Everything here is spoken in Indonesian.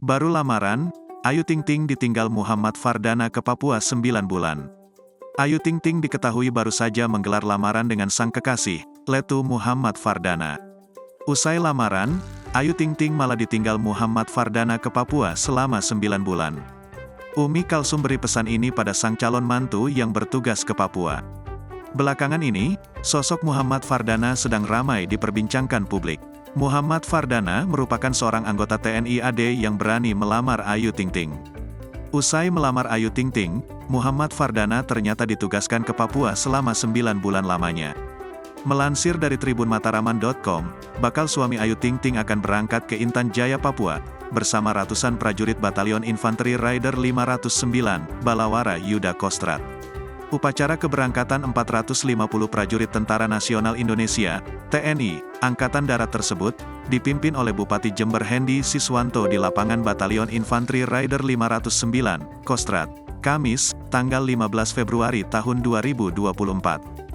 Baru lamaran, Ayu Ting Ting ditinggal Muhammad Fardana ke Papua 9 bulan. Ayu Ting Ting diketahui baru saja menggelar lamaran dengan sang kekasih, Letu Muhammad Fardana. Usai lamaran, Ayu Ting Ting malah ditinggal Muhammad Fardana ke Papua selama 9 bulan. Umi Kalsum beri pesan ini pada sang calon mantu yang bertugas ke Papua. Belakangan ini, sosok Muhammad Fardana sedang ramai diperbincangkan publik. Muhammad Fardana merupakan seorang anggota TNI AD yang berani melamar Ayu Ting Ting. Usai melamar Ayu Ting Ting, Muhammad Fardana ternyata ditugaskan ke Papua selama 9 bulan lamanya. Melansir dari tribunmataraman.com, bakal suami Ayu Ting Ting akan berangkat ke Intan Jaya, Papua, bersama ratusan prajurit Batalion Infanteri Raider 509, Balawara Yuda Kostrat. Upacara keberangkatan 450 prajurit Tentara Nasional Indonesia, TNI, Angkatan Darat tersebut, dipimpin oleh Bupati Jember Hendi Siswanto di lapangan Batalion Infanteri Raider 509, Kostrat, Kamis, tanggal 15 Februari tahun 2024.